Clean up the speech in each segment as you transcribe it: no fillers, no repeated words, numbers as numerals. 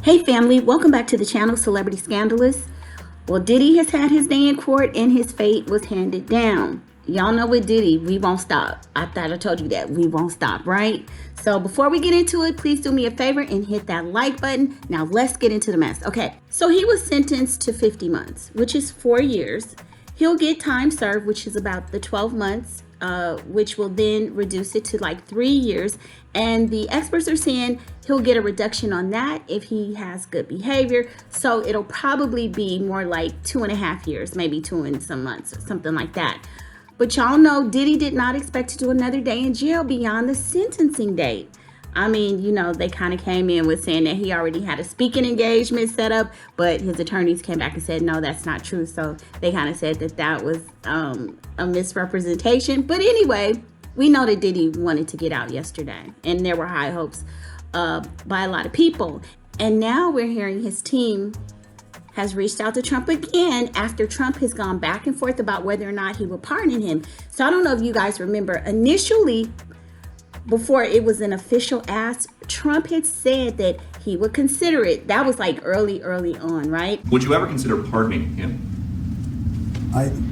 Hey family, welcome back to the channel Celebrity Scandalous. Well, Diddy has had his day in court and his fate was handed down. Y'all know with Diddy, we won't stop. I thought I told you that. We won't stop, right? So before we get into it, please do me a favor and hit that like button. Now let's get into the mess. Okay, so he was sentenced to 50 months, which is 4 years. He'll get time served, which is about the 12 months, which will then reduce it to like 3 years. And the experts are saying he'll get a reduction on that if he has good behavior. So it'll probably be more like 2.5 years, maybe 2 and some months or something like that. But y'all know Diddy did not expect to do another day in jail beyond the sentencing date. I mean, you know, they kind of came in with saying that he already had a speaking engagement set up, but his attorneys came back and said, no, that's not true. So they kind of said that that was a misrepresentation. But anyway, we know that Diddy wanted to get out yesterday, and there were high hopes by a lot of people. And now we're hearing his team has reached out to Trump again after Trump has gone back and forth about whether or not he will pardon him. So I don't know if you guys remember, initially, before it was an official ask, Trump had said that he would consider it. That was like early on, right? Would you ever consider pardoning him?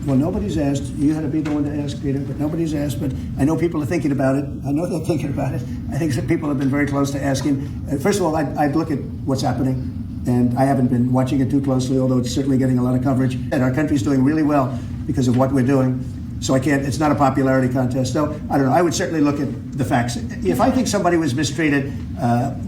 Well, nobody's asked. You had to be the one to ask, Peter, but nobody's asked. But I know people are thinking about it. I know they're thinking about it. I think some people have been very close to asking. First of all, I'd look at what's happening. And I haven't been watching it too closely, although it's certainly getting a lot of coverage. And our country's doing really well because of what we're doing. So it's not a popularity contest. So I don't know. I would certainly look at the facts. If I think somebody was mistreated,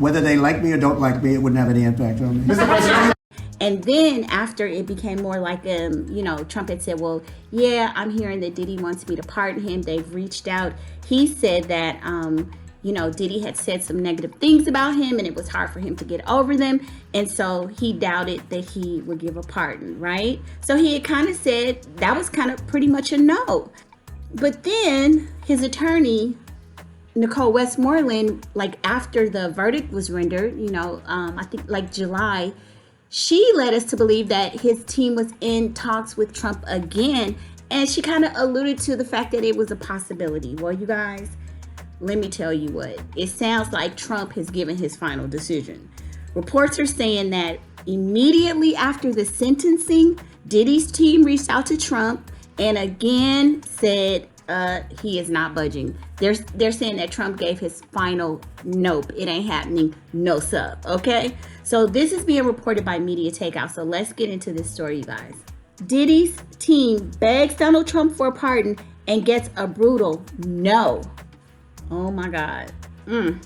whether they like me or don't like me, it wouldn't have any impact on me. Mr. President. And then after it became more like, Trump had said, well, yeah, I'm hearing that Diddy wants me to pardon him. They've reached out. He said that, Diddy had said some negative things about him and it was hard for him to get over them. And so he doubted that he would give a pardon, right? So he had kind of said that was kind of pretty much a no. But then his attorney, Nicole Westmoreland, like after the verdict was rendered, I think like July, she led us to believe that his team was in talks with Trump again. And she kind of alluded to the fact that it was a possibility. Well, you guys, let me tell you what, it sounds like Trump has given his final decision. Reports are saying that immediately after the sentencing, Diddy's team reached out to Trump and again said he is not budging. They're saying that Trump gave his final nope, it ain't happening, no sub, okay? So this is being reported by Media Takeout, so let's get into this story, you guys. Diddy's team begs Donald Trump for a pardon and gets a brutal no. Oh my God. And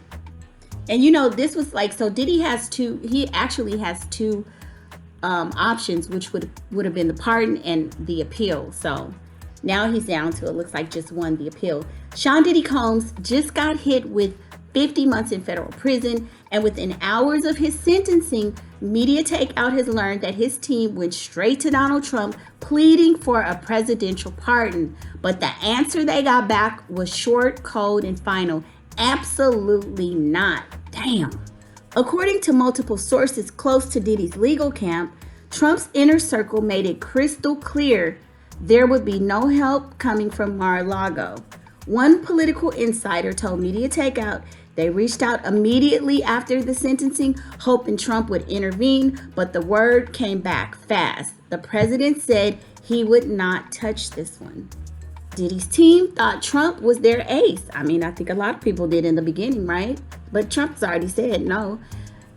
this was like, so Diddy actually has two options, which would have been the pardon and the appeal. So now he's down to, it looks like just one, the appeal. Sean Diddy Combs just got hit with 50 months in federal prison. And within hours of his sentencing, Media Takeout has learned that his team went straight to Donald Trump pleading for a presidential pardon. But the answer they got back was short, cold, and final. Absolutely not. Damn. According to multiple sources close to Diddy's legal camp, Trump's inner circle made it crystal clear there would be no help coming from Mar-a-Lago. One political insider told Media Takeout they reached out immediately after the sentencing, hoping Trump would intervene, but the word came back fast. The president said he would not touch this one. Diddy's team thought Trump was their ace. I mean, I think a lot of people did in the beginning, right? But Trump's already said no.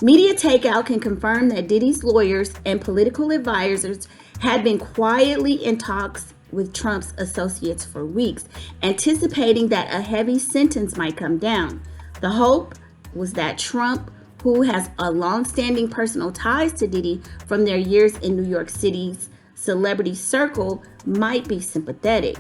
Media Takeout can confirm that Diddy's lawyers and political advisors had been quietly in talks with Trump's associates for weeks, anticipating that a heavy sentence might come down. The hope was that Trump, who has a long-standing personal ties to Diddy from their years in New York City's celebrity circle, might be sympathetic.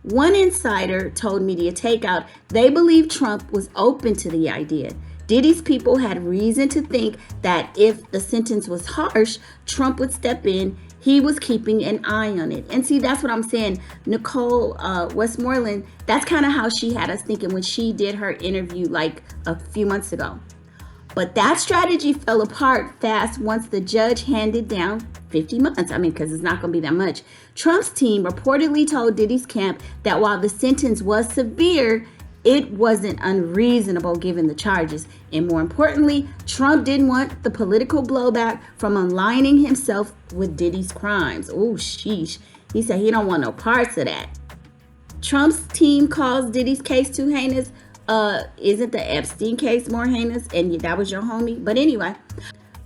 One insider told Media Takeout they believed Trump was open to the idea. Diddy's people had reason to think that if the sentence was harsh, Trump would step in. He was keeping an eye on it. And see, that's what I'm saying. Nicole Westmoreland, that's kind of how she had us thinking when she did her interview like a few months ago. But that strategy fell apart fast once the judge handed down 50 months. I mean, because it's not going to be that much. Trump's team reportedly told Diddy's camp that while the sentence was severe, It wasn't unreasonable given the charges. And more importantly, Trump didn't want the political blowback from aligning himself with Diddy's crimes. Oh, sheesh. He said he don't want no parts of that. Trump's team calls Diddy's case too heinous. Isn't the Epstein case more heinous? And that was your homie. But anyway,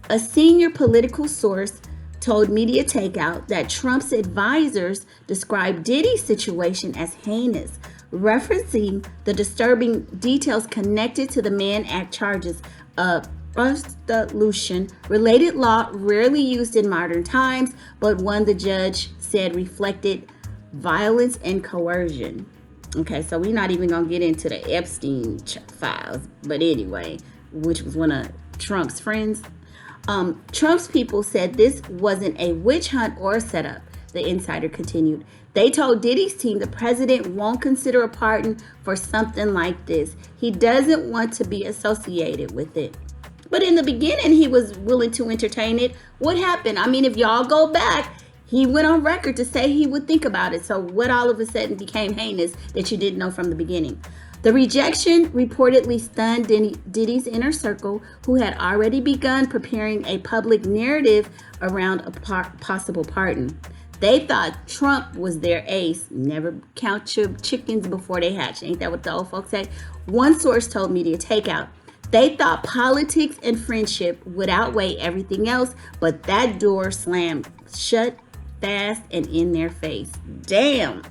a senior political source told Media Takeout that Trump's advisors described Diddy's situation as heinous, referencing the disturbing details connected to the Mann Act charges of prostitution, related law rarely used in modern times, but one the judge said reflected violence and coercion. Okay, so we're not even going to get into the Epstein files, but anyway, which was one of Trump's friends. Trump's people said this wasn't a witch hunt or a setup, the insider continued. They told Diddy's team the president won't consider a pardon for something like this. He doesn't want to be associated with it. But in the beginning, he was willing to entertain it. What happened? I mean, if y'all go back, he went on record to say he would think about it. So what all of a sudden became heinous that you didn't know from the beginning? The rejection reportedly stunned Diddy's inner circle, who had already begun preparing a public narrative around a possible pardon. They thought Trump was their ace. Never count your chickens before they hatch. Ain't that what the old folks say? One source told Media Takeout, they thought politics and friendship would outweigh everything else, but that door slammed shut fast and in their face. Damn.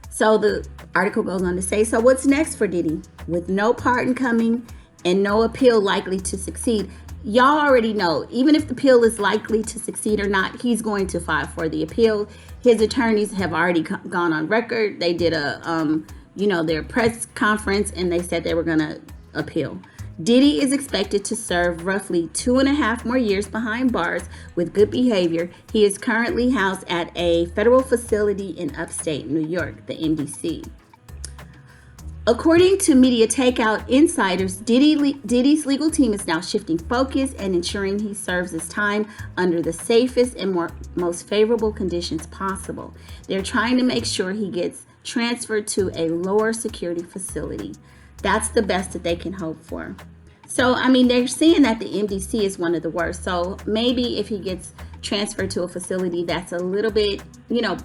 So the article goes on to say, so what's next for Diddy? With no pardon coming and no appeal likely to succeed, y'all already know, even if the appeal is likely to succeed or not, he's going to file for the appeal. His attorneys have already gone on record. They did their press conference and they said they were going to appeal. Diddy is expected to serve roughly 2.5 more years behind bars with good behavior. He is currently housed at a federal facility in upstate New York, the MDC. According to Media Takeout insiders, Diddy's legal team is now shifting focus and ensuring he serves his time under the safest and most favorable conditions possible. They're trying to make sure he gets transferred to a lower security facility. That's the best that they can hope for. So, I mean, they're saying that the MDC is one of the worst. So maybe if he gets transferred to a facility that's a little bit,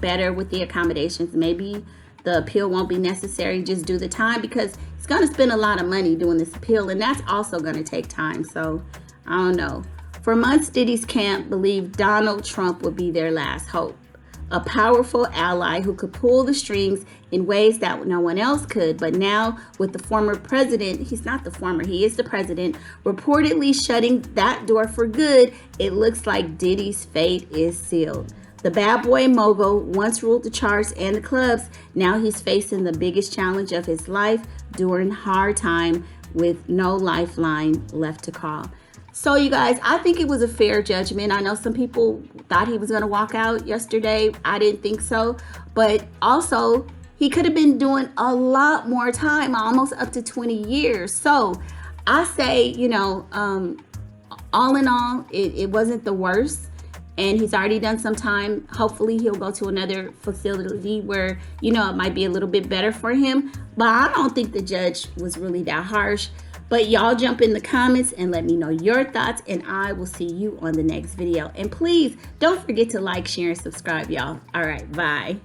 better with the accommodations, maybe the appeal won't be necessary. Just do the time, because he's going to spend a lot of money doing this appeal, and that's also going to take time. So I don't know. For months, Diddy's camp believed Donald Trump would be their last hope, a powerful ally who could pull the strings in ways that no one else could. But now, with the former president, he is the president, reportedly shutting that door for good, it looks like Diddy's fate is sealed. The bad boy mogul once ruled the charts and the clubs. Now he's facing the biggest challenge of his life during hard time with no lifeline left to call. So you guys, I think it was a fair judgment. I know some people thought he was going to walk out yesterday. I didn't think so. But also, he could have been doing a lot more time, almost up to 20 years. So I say, all in all, it wasn't the worst. And he's already done some time. Hopefully he'll go to another facility where, it might be a little bit better for him. But I don't think the judge was really that harsh. But y'all jump in the comments and let me know your thoughts, and I will see you on the next video. And please don't forget to like, share, and subscribe, y'all. All right, bye.